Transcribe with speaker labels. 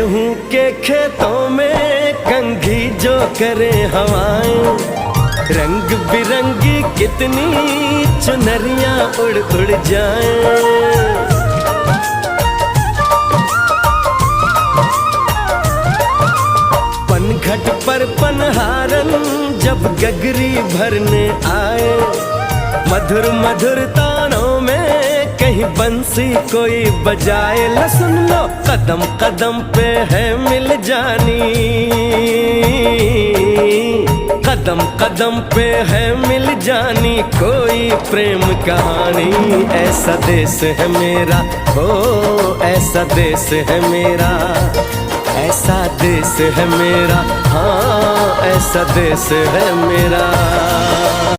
Speaker 1: गेहूं के खेतों में कंघी जो करे हवाएं, रंग बिरंगी कितनी चुनरियां उड़ उड़ जाएं। पनघट पर पनहारन जब गगरी भरने आए, मधुर मधुर तानों में कहीं बंसी कोई बजाए। लो सुन लो कदम कदम पे है मिल जानी, कदम कदम पे है मिल जानी कोई प्रेम कहानी। ऐसा देश है मेरा, ओ ऐसा देश है मेरा, ऐसा देश है मेरा, हाँ ऐसा देश है मेरा।